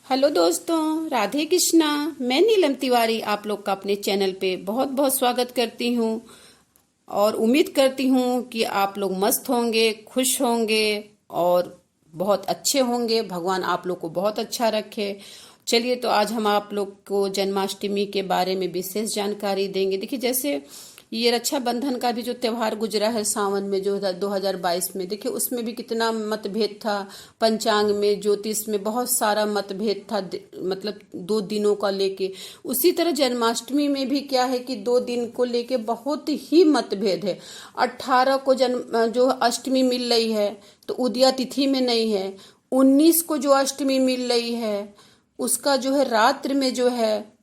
Hello दोस्तों, राधे कृष्णा। मैं नीलम तिवारी आप लोग का अपने चैनल पे बहुत बहुत स्वागत करती हूँ और उम्मीद करती हूँ कि आप लोग मस्त होंगे, खुश होंगे और बहुत अच्छे होंगे। भगवान आप लोग को बहुत अच्छा रखे। चलिए, तो आज हम आप लोग को जन्माष्टमी के बारे में विशेष जानकारी देंगे। देखिए, जैसे ये रक्षाबंधन का भी जो त्योहार गुजरा है सावन में, जो 2022 में, देखिए उसमें भी कितना मतभेद था। पंचांग में, ज्योतिष में बहुत सारा मतभेद था, मतलब 2 दिनों का लेके। उसी तरह जन्माष्टमी में भी क्या है कि 2 दिन को लेके बहुत ही मतभेद है। 18 को जन्म जो अष्टमी मिल रही है तो उदया तिथि में नहीं है। 19 को जो अष्टमी मिल रही है उसका जो है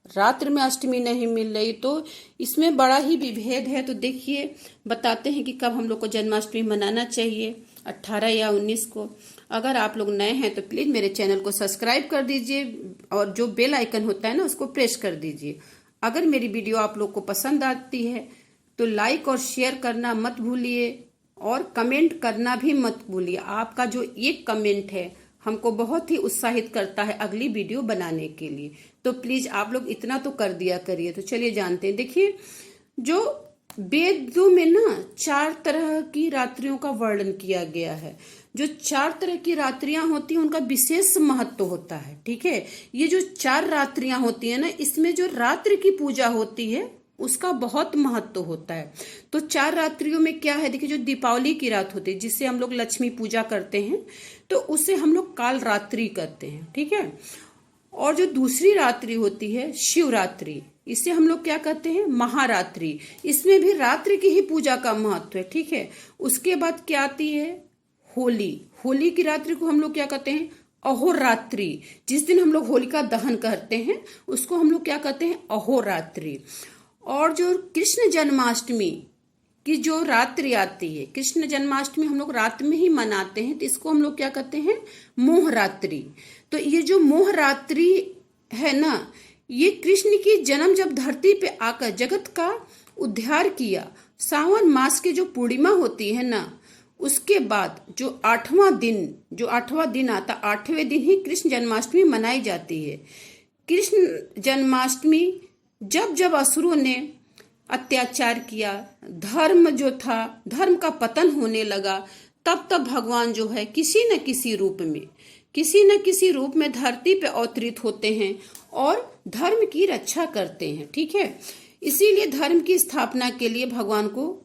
रात्र में अष्टमी नहीं मिल रही। तो इसमें बड़ा ही विभेद है। तो देखिए, बताते हैं कि कब हम लोग को जन्माष्टमी मनाना चाहिए, 18 या 19 को। अगर आप लोग नए हैं तो प्लीज मेरे चैनल को सब्सक्राइब कर दीजिए और जो बेल आइकन होता है ना उसको प्रेस कर दीजिए। अगर मेरी वीडियो आप लोग को पसंद आती है तो लाइक और शेयर करना मत भूलिए और कमेंट करना भी मत भूलिए। आपका जो एक कमेंट है हमको बहुत ही उत्साहित करता है अगली वीडियो बनाने के लिए। तो प्लीज आप लोग इतना तो कर दिया करिए। तो चलिए जानते हैं। देखिए, जो वेदों में ना 4 तरह की रात्रियों का वर्णन किया गया है। जो 4 तरह की रात्रियां होती हैं उनका विशेष महत्व होता है। ठीक है, ये जो 4 रात्रियां होती है ना, इसमें जो रात्रि की पूजा होती है उसका बहुत महत्व होता है। तो 4 रात्रियों में क्या है, देखिए, जो दीपावली की रात होती है जिससे हम लोग लक्ष्मी पूजा करते हैं तो उसे हम लोग काल रात्रि करते हैं। ठीक है, और जो दूसरी रात्रि होती है शिवरात्रि, इसे हम लोग क्या कहते हैं, महारात्रि। इसमें भी रात्रि की ही पूजा का महत्व है। ठीक है, उसके बाद क्या आती है होली। होली की रात्रि को हम लोग क्या कहते हैं, अहोरात्रि। जिस दिन हम लोग होलिका दहन करते हैं उसको हम लोग क्या कहते हैं, अहोरात्रि। और जो कृष्ण जन्माष्टमी की जो रात्रि आती है, कृष्ण जन्माष्टमी हम लोग रात में ही मनाते हैं, तो इसको हम लोग क्या कहते हैं, मोहरात्रि। तो ये जो मोहरात्रि है ना, ये कृष्ण की जन्म जब धरती पे आकर जगत का उद्धार किया, सावन मास की जो पूर्णिमा होती है ना, उसके बाद जो 8वां दिन आता, 8वें दिन ही कृष्ण जन्माष्टमी मनाई जाती है। कृष्ण जन्माष्टमी जब जब असुरों ने अत्याचार किया, धर्म जो था, धर्म का पतन होने लगा, तब तब भगवान जो है किसी न किसी रूप में धरती पे अवतरित होते हैं और धर्म की रक्षा करते हैं। ठीक है, इसीलिए धर्म की स्थापना के लिए भगवान को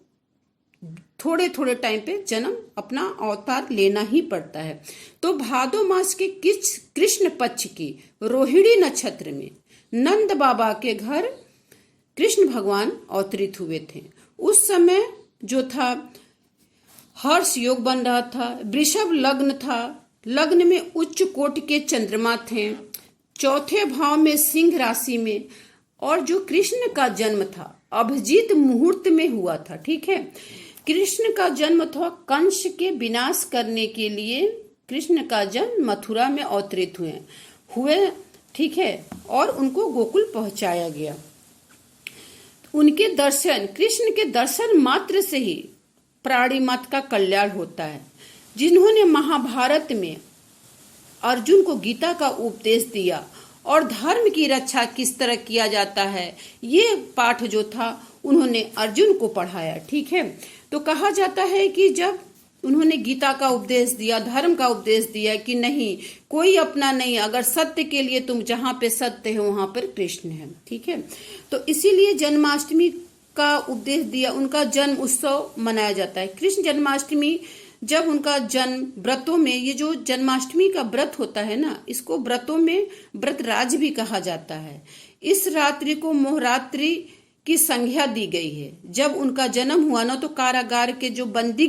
थोड़े थोड़े टाइम पे जन्म, अपना अवतार लेना ही पड़ता है। तो भादो मास के कृष्ण पक्ष की रोहिणी नक्षत्र में नंद बाबा के घर कृष्ण भगवान अवतरित हुए थे। उस समय जो था हर्ष योग बन रहा था, वृषभ लग्न था, लग्न में उच्च कोटि के चंद्रमा थे, 4थे भाव में सिंह राशि में, और जो कृष्ण का जन्म था अभिजीत मुहूर्त में हुआ था। ठीक है, कृष्ण का जन्म था कंस के विनाश करने के लिए। कृष्ण का जन्म मथुरा में अवतरित हुए। ठीक है, और उनको गोकुल पहुंचाया गया। उनके दर्शन, कृष्ण के दर्शन मात्र से ही प्राणी मात्र का कल्याण होता है। जिन्होंने महाभारत में अर्जुन को गीता का उपदेश दिया और धर्म की रक्षा किस तरह किया जाता है, ये पाठ जो था उन्होंने अर्जुन को पढ़ाया। ठीक है, तो कहा जाता है कि जब उन्होंने गीता का उपदेश दिया, धर्म का उपदेश दिया कि नहीं, कोई अपना नहीं, अगर सत्य के लिए तुम जहां पे सत्य है वहां पर कृष्ण है। ठीक है, तो इसीलिए जन्माष्टमी का उपदेश दिया, उनका जन्म उत्सव मनाया जाता है। कृष्ण जन्माष्टमी जब उनका जन्म, व्रतों में ये जो जन्माष्टमी का व्रत होता है ना, इसको व्रतों में व्रत राज भी कहा जाता है। इस रात्रि को मोहरात्रि की संज्ञा दी गई है। जब उनका जन्म हुआ ना, तो कारागार के जो बंदी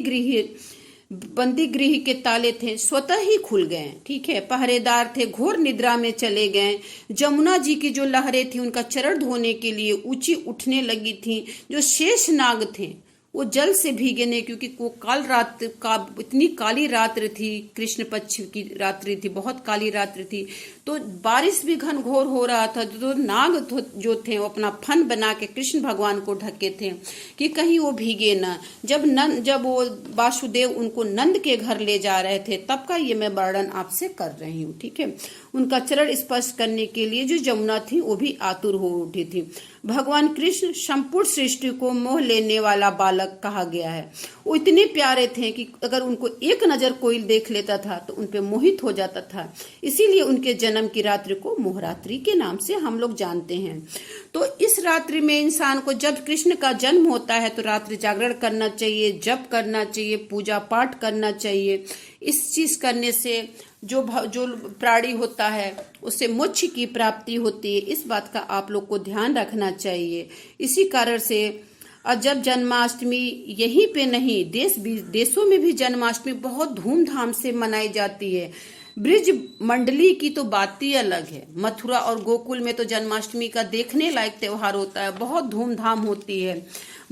गृह के ताले थे स्वतः ही खुल गए। ठीक है, पहरेदार थे घोर निद्रा में चले गए। जमुना जी की जो लहरें थी उनका चरण धोने के लिए ऊंची उठने लगी थी। जो शेष नाग थे वो जल से भीगे नहीं, क्योंकि वो काल रात का, इतनी काली रात्रि थी, कृष्ण पक्ष की रात्रि थी, बहुत काली रात्रि थी। तो बारिश भी घनघोर हो रहा था। तो नाग जो थे वो अपना फन बना के कृष्ण भगवान को ढके थे कि कहीं वो भीगे ना। जब वो वासुदेव उनको नंद के घर ले जा रहे थे तब का ये मैं वर्णन आपसे कर रही हूँ। ठीक है, उनका चरण स्पर्श करने के लिए जो जमुना थी वो भी आतुर हो उठी थी। भगवान कृष्ण संपूर्ण सृष्टि को मोह लेने वाला बालक कहा गया है। वो इतने प्यारे थे कि अगर उनको एक नजर कोई देख लेता था तो उन पे मोहित हो जाता था। इसीलिए उनके जन्म की रात्रि को मोहरात्रि के नाम से हम लोग जानते हैं। तो इस रात्रि में इंसान को जब कृष्ण का जन्म होता है तो रात्रि जागरण करना चाहिए, जप करना चाहिए, पूजा पाठ करना चाहिए। इस चीज करने से जो प्राणी होता है उससे मोक्ष की प्राप्ति होती है। इस बात का आप लोग को ध्यान रखना चाहिए। इसी कारण से जब जन्माष्टमी यहीं पे नहीं, देशों में भी जन्माष्टमी बहुत धूमधाम से मनाई जाती है। ब्रिज मंडली की तो बात ही अलग है। मथुरा और गोकुल में तो जन्माष्टमी का देखने लायक त्योहार होता है, बहुत धूमधाम होती है।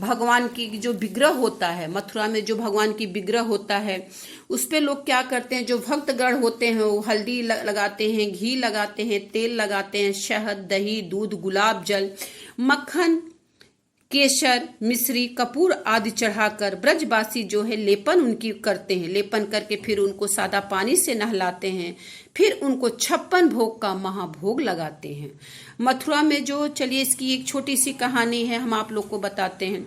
भगवान की जो विग्रह होता है, मथुरा में जो भगवान की विग्रह होता है उस पे लोग क्या करते हैं, जो भक्तगण होते हैं वो हल्दी लगाते हैं, घी लगाते हैं, तेल लगाते हैं, शहद, दही, दूध, गुलाब जल, मक्खन, केसर, मिश्री, कपूर आदि चढ़ाकर ब्रजवासी जो है लेपन उनकी करते हैं। लेपन करके फिर उनको सादा पानी से नहलाते हैं, फिर उनको 56 भोग का महाभोग लगाते हैं। मथुरा में जो, चलिए इसकी एक छोटी सी कहानी है, हम आप लोग को बताते हैं।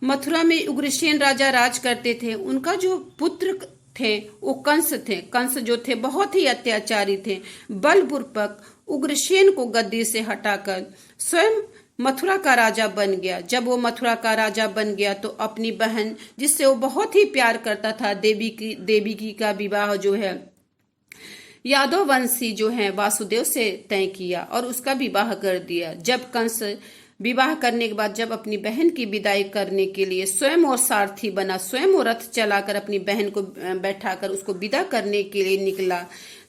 मथुरा में उग्रसेन राजा राज करते थे। उनका जो पुत्र थे वो कंस थे। कंस जो थे बहुत ही अत्याचारी थे। बलपूर्वक उग्रसेन को गद्दी से हटाकर स्वयं मथुरा का राजा बन गया। जब वो मथुरा का राजा बन गया तो अपनी बहन, जिससे वो बहुत ही प्यार करता था, देवकी का विवाह जो है यादव वंशी जो है वासुदेव से तय किया और उसका विवाह कर दिया। जब कंस विवाह करने के बाद जब अपनी बहन की विदाई करने के लिए स्वयं और सारथी बना, स्वयं वो रथ चलाकर अपनी बहन को बैठाकर उसको विदा करने के लिए निकला,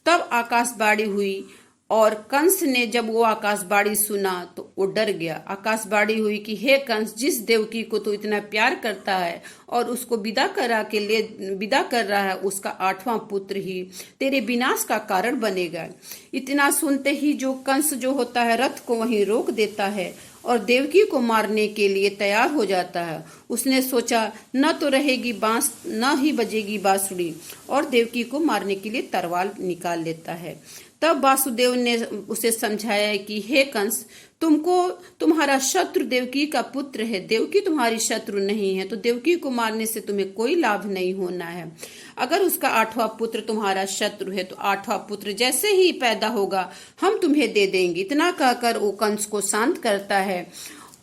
तब आकाशवाणी हुई। और कंस ने जब वो आकाशवाणी सुना तो वो डर गया। आकाशवाणी हुई कि हे कंस, जिस देवकी को तू इतना प्यार करता है और उसको विदा कर रहा है, उसका 8वां पुत्र ही तेरे विनाश का कारण बनेगा। इतना सुनते ही जो कंस जो होता है रथ को वहीं रोक देता है और देवकी को मारने के लिए तैयार हो जाता है। उसने सोचा न तो रहेगी बांस न ही बजेगी बांसुरी, और देवकी को मारने के लिए तलवार निकाल लेता है। तब वासुदेव ने उसे समझाया कि हे कंस, तुम्हारा शत्रु देवकी का पुत्र है, देवकी तुम्हारी शत्रु नहीं है, तो देवकी को मारने से तुम्हें कोई लाभ नहीं होना है। अगर उसका 8वां पुत्र तुम्हारा शत्रु है तो 8वां पुत्र जैसे ही पैदा होगा हम तुम्हें दे देंगे। इतना कहकर वो कंस को शांत करता है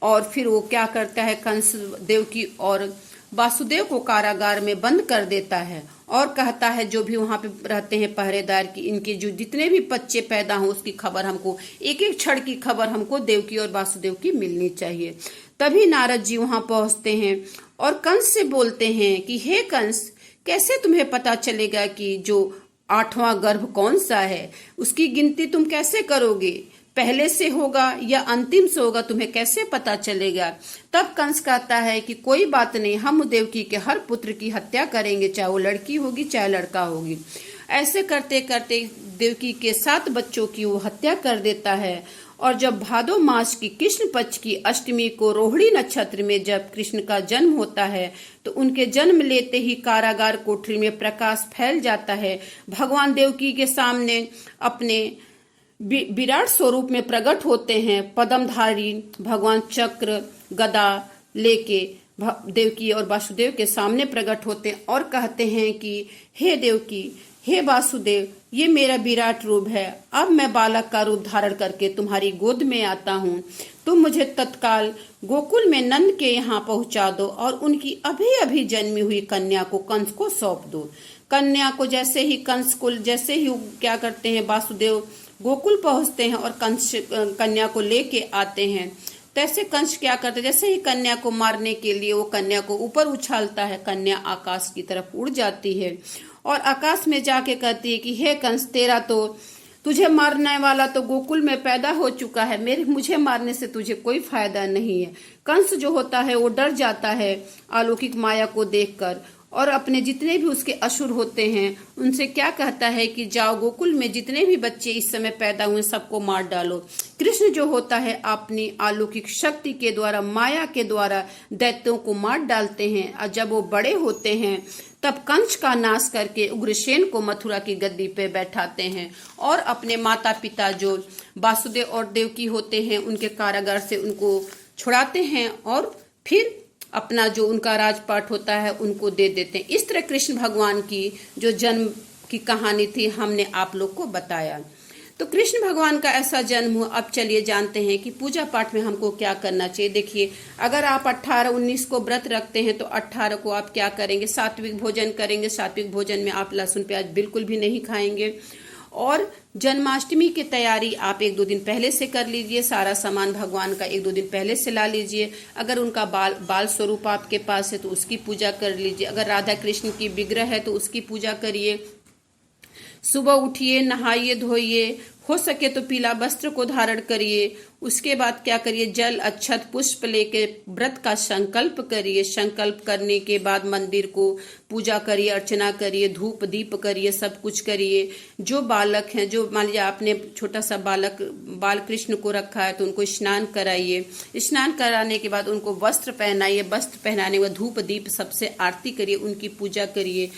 और फिर वो क्या करता है, कंस देवकी और वासुदेव को कारागार में बंद कर देता है और कहता है जो भी वहां पे रहते हैं पहरेदार की, इनके जो जितने भी बच्चे पैदा हों उसकी खबर हमको, एक एक क्षण की खबर हमको देवकी और वासुदेव की मिलनी चाहिए। तभी नारद जी वहां पहुंचते हैं और कंस से बोलते हैं कि हे कंस, कैसे तुम्हें पता चलेगा कि जो 8वां गर्भ कौन सा है, उसकी गिनती तुम कैसे करोगे, पहले से होगा या अंतिम से होगा, तुम्हें कैसे पता चलेगा। तब कंस कहता है कि कोई बात नहीं, हम देवकी के हर पुत्र की हत्या करेंगे, चाहे वो लड़की होगी चाहे लड़का होगी। ऐसे करते करते देवकी के 7 बच्चों की वो हत्या कर देता है। और जब भादो मास की कृष्ण पक्ष की अष्टमी को रोहिणी नक्षत्र में जब कृष्ण का जन्म होता है तो उनके जन्म लेते ही कारागार कोठरी में प्रकाश फैल जाता है। भगवान देवकी के सामने अपने विराट स्वरूप में प्रकट होते हैं। पद्मधारी भगवान चक्र गदा लेके देवकी और वासुदेव के सामने प्रकट होते हैं और कहते हैं कि हे देवकी, हे वासुदेव, ये मेरा विराट रूप है। अब मैं बालक का रूप धारण करके तुम्हारी गोद में आता हूँ। तुम मुझे तत्काल गोकुल में नंद के यहाँ पहुँचा दो और उनकी अभी अभी जन्मी हुई कन्या को कंस को सौंप दो। कन्या को जैसे ही जैसे ही क्या करते हैं, वासुदेव गोकुल पहुंचते हैं और कंस कन्या को लेके आते हैं। तैसे कंस क्या करते, जैसे ही कन्या को मारने के लिए वो कन्या को ऊपर उछालता है, कन्या आकाश की तरफ उड़ जाती है और आकाश में जाके कहती है कि हे कंस, तुझे मारने वाला तो गोकुल में पैदा हो चुका है, मुझे मारने से तुझे कोई फायदा नहीं है। कंस जो होता है वो डर जाता है अलौकिक माया को देखकर और अपने जितने भी उसके असुर होते हैं उनसे क्या कहता है कि जाओ गोकुल में जितने भी बच्चे इस समय पैदा हुए सबको मार डालो। कृष्ण जो होता है अपनी अलौकिक शक्ति के द्वारा, माया के द्वारा दैत्यों को मार डालते हैं और जब वो बड़े होते हैं तब कंस का नाश करके उग्रसेन को मथुरा की गद्दी पे बैठाते हैं और अपने माता पिता जो वासुदेव और देवकी होते हैं उनके कारागार से उनको छुड़ाते हैं और फिर अपना जो उनका राजपाट होता है उनको दे देते हैं। इस तरह कृष्ण भगवान की जो जन्म की कहानी थी हमने आप लोग को बताया। तो कृष्ण भगवान का ऐसा जन्म हुआ। अब चलिए जानते हैं कि पूजा पाठ में हमको क्या करना चाहिए। देखिए, अगर आप 18-19 को व्रत रखते हैं तो 18 को आप क्या करेंगे, सात्विक भोजन करेंगे। सात्विक भोजन में आप लहसुन प्याज बिल्कुल भी नहीं खाएंगे। और जन्माष्टमी की तैयारी आप 1-2 दिन पहले से कर लीजिए। सारा सामान भगवान का 1-2 दिन पहले से ला लीजिए। अगर उनका बाल स्वरूप आपके पास है तो उसकी पूजा कर लीजिए। अगर राधा कृष्ण की विग्रह है तो उसकी पूजा करिए। सुबह उठिए, नहाइए धोइए, हो सके तो पीला वस्त्र को धारण करिए। उसके बाद क्या करिए, जल अक्षत पुष्प लेके व्रत का संकल्प करिए। संकल्प करने के बाद मंदिर को पूजा करिए, अर्चना करिए, धूप दीप करिए, सब कुछ करिए। जो बालक हैं, जो मान लीजिए आपने छोटा सा बाल कृष्ण को रखा है तो उनको स्नान कराइए। स्नान कराने के बाद उनको वस्त्र पहनाइए। वस्त्र पहनाने के बाद धूप दीप सबसे आरती करिए, उनकी पूजा करिए।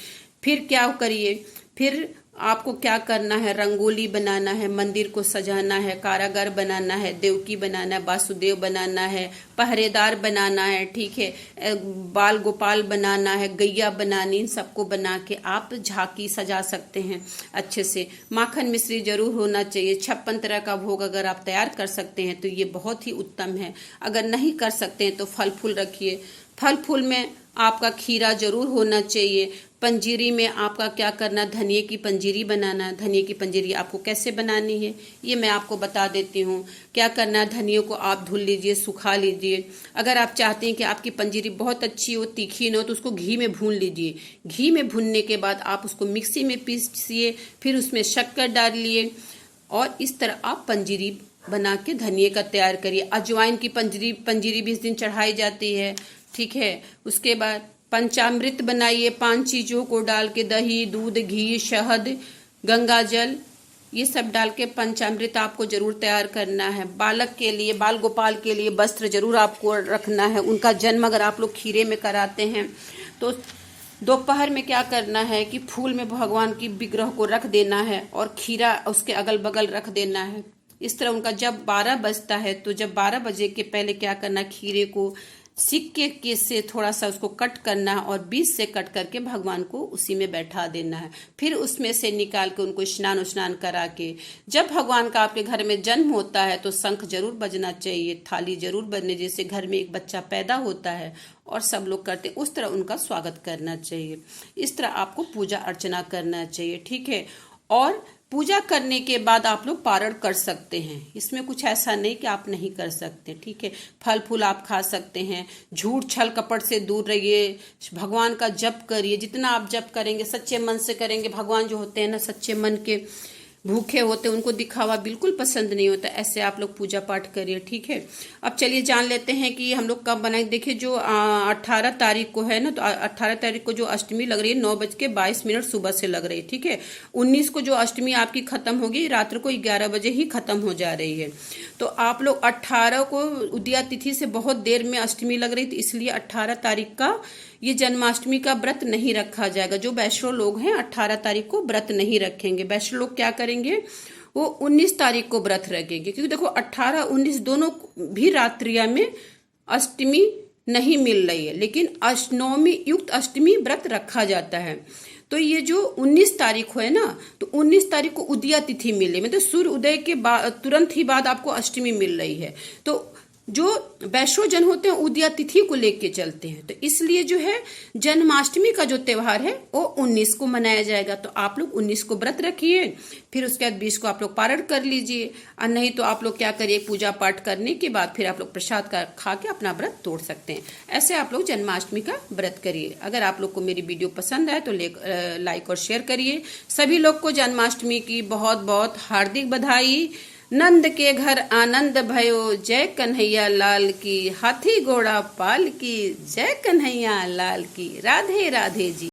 फिर क्या करिए, फिर आपको क्या करना है, रंगोली बनाना है, मंदिर को सजाना है, कारागार बनाना है, देवकी बनाना है, वासुदेव बनाना है, पहरेदार बनाना है, ठीक है, बाल गोपाल बनाना है, गैया बनानी, इन सबको बना के आप झांकी सजा सकते हैं अच्छे से। माखन मिश्री जरूर होना चाहिए। 56 तरह का भोग अगर आप तैयार कर सकते हैं तो ये बहुत ही उत्तम है। अगर नहीं कर सकते हैं तो फल फूल रखिए। फल फूल में आपका खीरा जरूर होना चाहिए। पंजीरी में आपका क्या करना, धनिए की पंजीरी बनाना। धनिए की पंजीरी आपको कैसे बनानी है ये मैं आपको बता देती हूँ। क्या करना है, धनिए को आप धुल लीजिए, सुखा लीजिए। अगर आप चाहते हैं कि आपकी पंजीरी बहुत अच्छी हो, तीखी न हो, तो उसको घी में भून लीजिए। घी में भूनने के बाद आप उसको मिक्सी में पीसिए, फिर उसमें शक्कर डालिए और इस तरह आप पंजीरी बना के धनिए का तैयार करिए। अजवाइन की पंजीरी भी इस दिन चढ़ाई जाती है, ठीक है। उसके बाद पंचामृत बनाइए। 5 चीजों को डाल के, दही, दूध, घी, शहद, गंगा जल, ये सब डाल के पंचामृत आपको जरूर तैयार करना है। बालक के लिए, बाल गोपाल के लिए वस्त्र जरूर आपको रखना है। उनका जन्म अगर आप लोग खीरे में कराते हैं तो दोपहर में क्या करना है कि फूल में भगवान की विग्रह को रख देना है और खीरा उसके अगल बगल रख देना है। इस तरह उनका जब 12 बजता है तो जब 12 बजे के पहले क्या करना, खीरे को सिक्के के से थोड़ा सा उसको कट करना है और बीच से कट करके भगवान को उसी में बैठा देना है। फिर उसमें से निकाल के उनको स्नान करा के, जब भगवान का आपके घर में जन्म होता है तो शंख जरूर बजना चाहिए, थाली जरूर बजने, जैसे घर में एक बच्चा पैदा होता है और सब लोग करते हैं उस तरह उनका स्वागत करना चाहिए। इस तरह आपको पूजा अर्चना करना चाहिए, ठीक है। और पूजा करने के बाद आप लोग पारण कर सकते हैं। इसमें कुछ ऐसा नहीं कि आप नहीं कर सकते, ठीक है। फल फूल आप खा सकते हैं। झूठ छल कपट से दूर रहिए। भगवान का जप करिए। जितना आप जप करेंगे, सच्चे मन से करेंगे। भगवान जो होते हैं ना, सच्चे मन के भूखे होते हैं, उनको दिखावा बिल्कुल पसंद नहीं होता। ऐसे आप लोग पूजा पाठ करिए, ठीक है। अब चलिए जान लेते हैं कि हम लोग कब बनाए। देखिए, जो 18 तारीख को है ना, तो 18 तारीख को जो अष्टमी लग रही है 9:22 सुबह से लग रही है, ठीक है। 19 को जो अष्टमी आपकी खत्म होगी, रात्र को 11 बजे ही खत्म हो जा रही है। तो आप लोग 18 को उदया तिथि से बहुत देर में अष्टमी लग रही थी, इसलिए 18 तारीख का ये जन्माष्टमी का व्रत नहीं रखा जाएगा। जो वैष्णव लोग हैं 18 तारीख को व्रत नहीं रखेंगे। वैष्णव लोग क्या करेंगे, वो 19 तारीख को व्रत रखेंगे, क्योंकि देखो 18-19 दोनों भी रात्रिया में अष्टमी नहीं मिल रही है, लेकिन नवमी युक्त अष्टमी व्रत रखा जाता है। तो ये जो 19 तारीख को है ना, तो 19 तारीख को उदया तिथि मिले, मतलब सूर्य उदय के बाद तुरंत ही बाद आपको अष्टमी मिल रही है। तो जो वैष्णव जन होते हैं उदया तिथि को लेके चलते हैं, तो इसलिए जो है जन्माष्टमी का जो त्योहार है वो 19 को मनाया जाएगा। तो आप लोग 19 को व्रत रखिए, फिर उसके बाद 20 को आप लोग पारण कर लीजिए। और नहीं तो आप लोग क्या करिए, पूजा पाठ करने के बाद फिर आप लोग प्रसाद का खा के अपना व्रत तोड़ सकते हैं। ऐसे आप लोग जन्माष्टमी का व्रत करिए। अगर आप लोग को मेरी वीडियो पसंद आए तो लाइक और शेयर करिए। सभी लोग को जन्माष्टमी की बहुत बहुत हार्दिक बधाई। नंद के घर आनंद भयो, जय कन्हैया लाल की। हाथी घोड़ा पाल की, जय कन्हैया लाल की। राधे राधे जी।